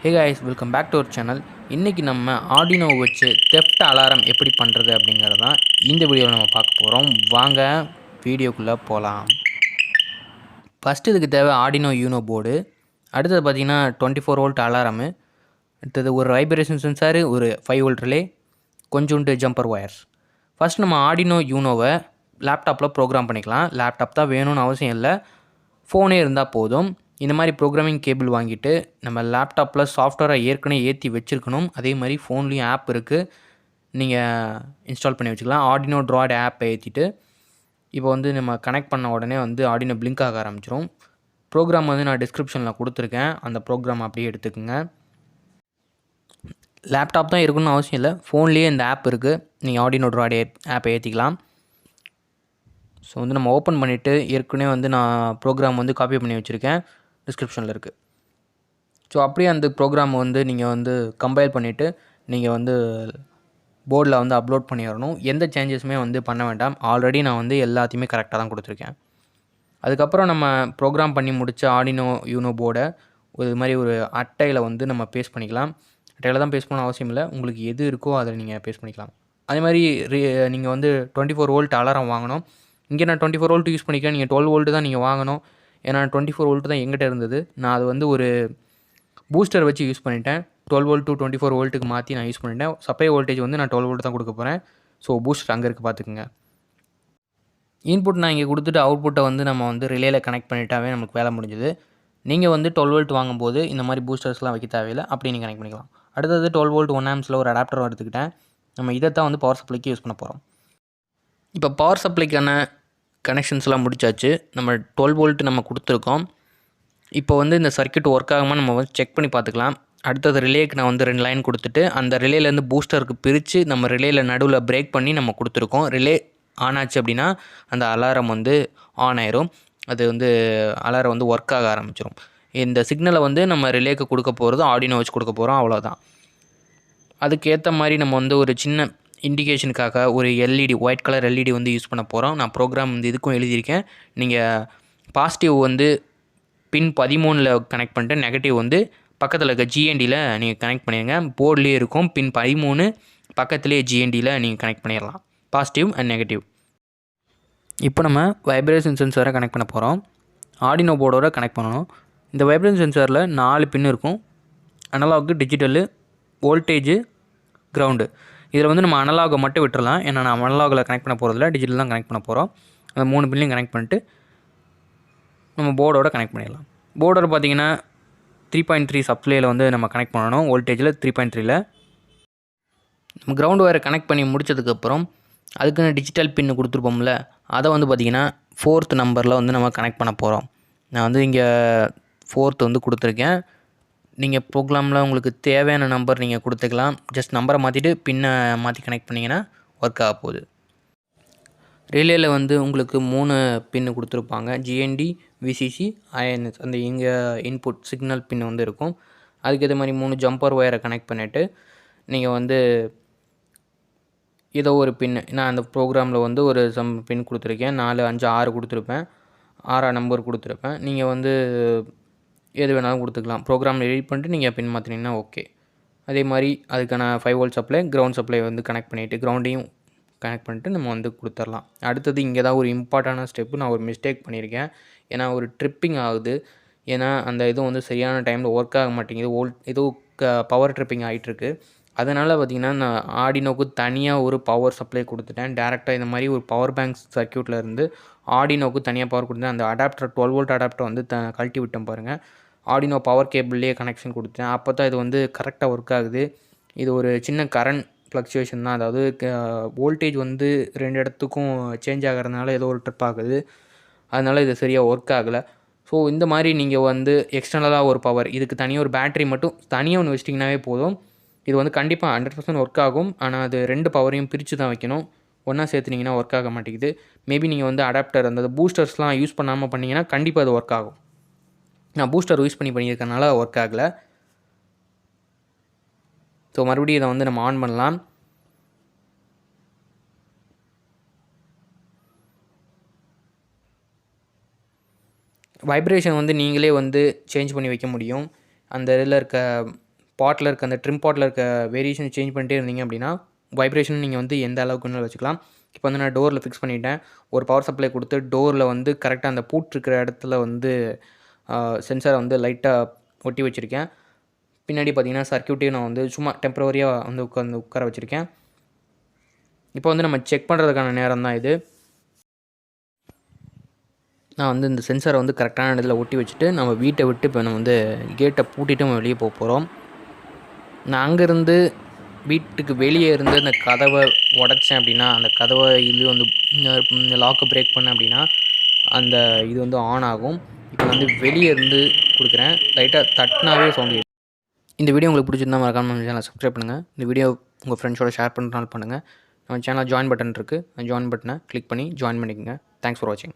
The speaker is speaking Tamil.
Hey guys, welcome back to our channel. இன்றைக்கி நம்ம ஆர்டினோ வச்சு தெஃப்ட் அலாரம் எப்படி பண்ணுறது அப்படிங்கிறது தான் இந்த வீடியோவில் நம்ம பார்க்க போகிறோம். வாங்க வீடியோக்குள்ளே போகலாம். ஃபஸ்ட்டு இதுக்கு தேவை ஆர்டினோ யூனோ போர்டு. அடுத்தது பார்த்திங்கன்னா 24 வோல்ட் அலாரமு. அடுத்தது ஒரு வைப்ரேஷன் சென்சாரு, ஒரு 5 வோல்ட் ரிலே, கொஞ்சோண்டு ஜம்பர் ஒயர்ஸ். ஃபஸ்ட் நம்ம ஆர்டினோ யூனோவை லேப்டாப்பில் ப்ரோக்ராம் பண்ணிக்கலாம். லேப்டாப் தான் வேணும்னு அவசியம் இல்லை, ஃபோனே இருந்தால் போதும். இந்த மாதிரி ப்ரோக்ராமிங் கேபிள் வாங்கிட்டு நம்ம லேப்டாப்பில் சாஃப்ட்வேரை ஏற்கனவே ஏற்றி வச்சுருக்கணும். அதே மாதிரி ஃபோன்லேயும் ஆப் இருக்குது, நீங்கள் இன்ஸ்டால் பண்ணி வச்சுக்கலாம். ஆர்டினோ ட்ராய்ட் ஆப்பை ஏற்றிட்டு இப்போ வந்து நம்ம கனெக்ட் பண்ண உடனே வந்து ஆர்டினோ பிளிங்க் ஆக ஆரம்பிச்சிடும். ப்ரோக்ராம் வந்து நான் டிஸ்கிரிப்ஷனில் கொடுத்துருக்கேன், அந்த ப்ரோக்ராம் அப்படியே எடுத்துக்கோங்க. லேப்டாப் தான் இருக்கணும்னு அவசியம் இல்லை, ஃபோன்லேயே இந்த ஆப் இருக்குது, நீங்கள் ஆர்டினோ ட்ராய்ட் ஆப்பை ஏற்றிக்கலாம். ஸோ வந்து நம்ம ஓப்பன் பண்ணிவிட்டு ஏற்கனவே வந்து நான் ப்ரோக்ராம் வந்து காப்பி பண்ணி வச்சுருக்கேன், டிஸ்கிரிப்ஷனில் இருக்குது. ஸோ அப்படியே அந்த ப்ரோக்ராம் வந்து நீங்கள் வந்து கம்பைல் பண்ணிவிட்டு நீங்கள் வந்து போர்டில் வந்து அப்லோட் பண்ணிடணும். எந்த சேஞ்சஸுமே வந்து பண்ண வேண்டாம், ஆல்ரெடி நான் வந்து எல்லாத்தையுமே கரெக்டாக தான் கொடுத்துருக்கேன். அதுக்கப்புறம் நம்ம ப்ரோக்ராம் பண்ணி முடித்த ஆர்டினோ யூனோ போர்டை இது மாதிரி ஒரு அட்டையில் வந்து நம்ம பேஸ்ட் பண்ணிக்கலாம். அட்டையில் தான் பேஸ்ட் பண்ண அவசியம் இல்லை, உங்களுக்கு எது இருக்கோ அதில் நீங்கள் பேஸ்ட் பண்ணிக்கலாம். அதே மாதிரி நீங்கள் வந்து 24 வோல்ட் அலாரம் வாங்கணும். இங்கே நான் 24 வோல்ட் யூஸ் பண்ணிக்கிறேன், நீங்கள் 12 வோல்ட்டு தான் நீங்கள் வாங்கணும். ஏன்னா 24 வோல்ட்டு தான் எங்கிட்ட இருந்தது. நான் அது வந்து ஒரு பூஸ்டர் வச்சு யூஸ் பண்ணிட்டேன். 12 வோல்ட் டு 24 வோல்ட்டுக்கு மாற்றி நான் யூஸ் பண்ணிட்டேன். சப்ளை வோல்டேஜ் வந்து நான் 12 வோல்ட் தான் கொடுக்க போகிறேன். ஸோ பூஸ்டர் அங்கே இருக்குது, பார்த்துக்குங்க. இன்புட் நான் இங்கே கொடுத்துட்டு அவுட்புட்டை வந்து நம்ம வந்து ரிலேயில் கனெக்ட் பண்ணிட்டாவே நமக்கு வேலை முடிஞ்சுது. நீங்கள் வந்து 12 வோல்ட் வாங்கும்போது இந்த மாதிரி பூஸ்டர்ஸ்லாம் வைக்க தேவையில்லை, அப்படி நீங்கள் கனெக்ட் பண்ணிக்கலாம். அடுத்தது 12 வோல்ட் 1 ஆம்ஸில் ஒரு அடாப்டர் எடுத்துக்கிட்டேன். நம்ம இதை தான் வந்து பவர் சப்ளைக்கு யூஸ் பண்ண போகிறோம். இப்போ பவர் சப்ளைக்கான கனெக்ஷன்ஸ்லாம் முடிச்சாச்சு. நம்ம 12 வோல்ட் நம்ம கொடுத்துருக்கோம். இப்போ வந்து இந்த சர்க்யூட் ஒர்க் ஆகாமல் நம்ம வந்து செக் பண்ணி பார்த்துக்கலாம். அடுத்தது ரிலேக்கு நான் வந்து 2 லைன் கொடுத்துட்டு அந்த ரிலேலேருந்து பூஸ்டருக்கு பிரித்து நம்ம ரிலேயில் நடுவில் பிரேக் பண்ணி நம்ம கொடுத்துருக்கோம். ரிலே ஆன் ஆச்சு அப்படின்னா அந்த அலாரம் வந்து ஆன் ஆயிரும். அது வந்து அலாரம் வந்து ஒர்க் ஆக ஆரம்பிச்சிடும். இந்த சிக்னலை வந்து நம்ம ரிலேக்கு கொடுக்க போகிறது ஆர்டினோ வச்சு கொடுக்க போகிறோம், அவ்வளோதான். அதுக்கேற்ற மாதிரி நம்ம வந்து ஒரு சின்ன இண்டிகேஷனுக்காக ஒரு எல்இடி, ஒயிட் கலர் எல்இடி வந்து யூஸ் பண்ண போகிறோம். நான் ப்ரோக்ராம் வந்து இதுக்கும் எழுதியிருக்கேன். நீங்கள் பாசிட்டிவ் வந்து பின் 13ல் கனெக்ட் பண்ணிட்டு நெகட்டிவ் வந்து பக்கத்தில் இருக்க ஜிஎன்டியில் நீங்கள் கனெக்ட் பண்ணிடுங்க. போர்ட்லேயே இருக்கும் பின் 13, பக்கத்துலேயே ஜிஎன்டியில் நீங்கள் கனெக்ட் பண்ணிடலாம், பாசிட்டிவ் அண்ட் நெகட்டிவ். இப்போ நம்ம வைப்ரேஷன் சென்சாரை கனெக்ட் பண்ண போகிறோம். ஆர்டினோ போர்டோட கனெக்ட் பண்ணணும். இந்த வைப்ரேஷன் சென்சாரில் 4 பின் இருக்கும், அனலாகு, டிஜிட்டலு, வோல்டேஜு, கிரவுண்டு. இதில் வந்து நம்ம அனலாகை மட்டும் விட்டுறலாம், ஏன்னா நான் அனலாகில் கனெக்ட் பண்ண போகிறதில்ல, டிஜிட்டல் தான் கனெக்ட் பண்ண போகிறோம். அந்த 3 பின்லையும் கனெக்ட் பண்ணிட்டு நம்ம போர்டோட கனெக்ட் பண்ணிடலாம். போர்டோட பார்த்திங்கன்னா 3.3 சப்ளையில் வந்து நம்ம கனெக்ட் பண்ணணும், வோல்டேஜில் 3.3ல். நம்ம கிரவுண்ட் ஒயரை கனெக்ட் பண்ணி முடித்ததுக்கப்புறம் அதுக்குன்னு டிஜிட்டல் பின்னு கொடுத்துருப்போம்ல, அதை வந்து பார்த்திங்கன்னா 4th நம்பரில் வந்து நம்ம கனெக்ட் பண்ண போகிறோம். நான் வந்து இங்கே 4th வந்து கொடுத்துருக்கேன். நீங்கள் ப்ரோக்ராமில் உங்களுக்கு தேவையான நம்பர் நீங்கள் கொடுத்துக்கலாம். ஜஸ்ட் நம்பரை மாற்றிட்டு பின்னை மாற்றி கனெக்ட் பண்ணிங்கன்னா ஒர்க் ஆக போகுது. ரிலேயில் வந்து உங்களுக்கு 3 பின்னு கொடுத்துருப்பாங்க, ஜிஎன்டி, விசிசி, ஐஎன்எஸ். அந்த இங்கே இன்புட் சிக்னல் பின் வந்து இருக்கும். அதுக்கேற்ற மாதிரி 3 ஜம்பர் ஒயரை கனெக்ட் பண்ணிவிட்டு நீங்கள் வந்து ஏதோ ஒரு பின்னு, நான் அந்த ப்ரோக்ராமில் வந்து ஒரு பின் கொடுத்துருக்கேன், 4, 5, 6 கொடுத்துருப்பேன், 6 நம்பர் கொடுத்துருப்பேன். நீங்கள் வந்து எது வேணாலும் கொடுத்துக்கலாம். ப்ரோக்ராமில் எடிட் பண்ணிட்டு நீங்கள் பின் மாற்றினீங்கன்னா ஓகே. அதே மாதிரி அதுக்கான 5 வோல்ட் சப்ளை, கிரவுண்ட் சப்ளை வந்து கனெக்ட் பண்ணிவிட்டு கிரவுண்டையும் கனெக்ட் பண்ணிட்டு நம்ம வந்து கொடுத்துடலாம். அடுத்தது இங்கே தான் ஒரு இம்பார்ட்டண்டான ஸ்டெப்பு, நான் ஒரு மிஸ்டேக் பண்ணியிருக்கேன். ஏன்னா ஒரு ட்ரிப்பிங் ஆகுது. ஏன்னா அந்த இதுவும் வந்து சரியான டைமில் ஒர்க் ஆக மாட்டேங்குது, ஏதோ பவர் ட்ரிப்பிங் ஆகிட்டுருக்கு. அதனால் பார்த்திங்கன்னா நான் ஆர்டினோக்கு தனியாக ஒரு பவர் சப்ளை கொடுத்துட்டேன். டேரெக்டாக இந்த மாதிரி ஒரு பவர் பேங்க் சர்க்யூட்டில் இருந்து ஆர்டினோக்கு தனியாக பவர் கொடுத்தேன். அந்த அடாப்டர் 12 வோல்ட் அடாப்டர் வந்து கழட்டி விட்டேன் பாருங்கள். ஆர்டினோ பவர் கேபிள்லேயே கனெக்ஷன் கொடுத்தேன். அப்போ தான் இது வந்து கரெக்டாக ஒர்க் ஆகுது. இது ஒரு சின்ன கரண்ட் ஃப்ளக்சுவேஷன் தான், அதாவது வோல்டேஜ் வந்து 2 இடத்துக்கும் சேஞ்ச் ஆகிறதுனால ஏதோ ஒரு ட்ரிப் ஆகுது, அதனால் இது சரியாக ஒர்க் ஆகலை. ஸோ இந்த மாதிரி நீங்கள் வந்து எக்ஸ்டர்னலாக ஒரு பவர், இதுக்கு தனியாக ஒரு பேட்ரி மட்டும் தனியாக ஒன்று வச்சிட்டிங்கனாவே போதும். இது வந்து கண்டிப்பாக 100% ஒர்க் ஆகும். ஆனால் அது 2 பவரையும் பிரித்து தான் வைக்கணும், ஒன்றா சேர்த்துனிங்கன்னா ஒர்க் ஆக மாட்டேங்குது. மேபி நீங்கள் வந்து அடாப்டர் அந்த பூஸ்டர்ஸ்லாம் யூஸ் பண்ணாமல் பண்ணிங்கன்னா கண்டிப்பாக அது ஒர்க் ஆகும். நான் பூஸ்டர் யூஸ் பண்ணியிருக்கனால ஒர்க் ஆகலை. ஸோ மறுபடியும் இதை வந்து நம்ம ஆன் பண்ணலாம். வைப்ரேஷன் வந்து நீங்களே வந்து சேஞ்ச் பண்ணி வைக்க முடியும். அந்த இதில் இருக்க பாட்டில் இருக்க அந்த ட்ரிம் பாட்டில் இருக்க வேரியேஷன் சேஞ்ச் பண்ணிட்டே இருந்தீங்க அப்படின்னா வைப்ரேஷன் நீங்கள் வந்து எந்த அளவுக்கு வேணாலும் வச்சுக்கலாம். இப்போ வந்து நான் டோரில் ஃபிக்ஸ் பண்ணிவிட்டேன். ஒரு பவர் சப்ளை கொடுத்து டோரில் வந்து கரெக்டாக அந்த பூட் இருக்கிற இடத்துல வந்து சென்சாரை வந்து லைட்டாக ஒட்டி வச்சுருக்கேன். பின்னாடி பார்த்தீங்கன்னா சர்க்யூட்டையும் நான் வந்து சும்மா டெம்பரவரியாக வந்து உட்கார வச்சுருக்கேன். இப்போ வந்து நம்ம செக் பண்ணுறதுக்கான நேரம் தான் இது. நான் வந்து இந்த சென்சாரை வந்து கரெக்டான இடத்துல ஒட்டி வச்சுட்டு நம்ம வீட்டை விட்டு இப்போ நம்ம வந்து கேட்டை பூட்டிட்டு நம்ம வெளியே போக போகிறோம். நான் அங்கேருந்து வீட்டுக்கு வெளியே இருந்து அந்த கதவை உடச்சேன் அப்படின்னா, அந்த கதவை இது வந்து லாக்கை பிரேக் பண்ணேன் அப்படின்னா அந்த இது வந்து ஆன் ஆகும். இப்போ நான் வந்து வெளியே இருந்து கொடுக்குறேன். லைட்டாக தட்டினாவே சவுண்டு. இந்த வீடியோ உங்களுக்கு பிடிச்சிருந்தா மறக்காம நம்ம சேனலை சப்ஸ்கிரைப் பண்ணுங்கள். இந்த வீடியோ உங்கள் ஃப்ரெண்ட்ஸோட ஷேர் பண்ணுறதுனால பண்ணுங்கள். நம்ம சேனல் ஜாயின் பட்டன் இருக்குது. அந்த ஜாயின் பட்டனை கிளிக் பண்ணி ஜாயின் பண்ணிக்கோங்க. தேங்க்ஸ் ஃபார் வாட்சிங்.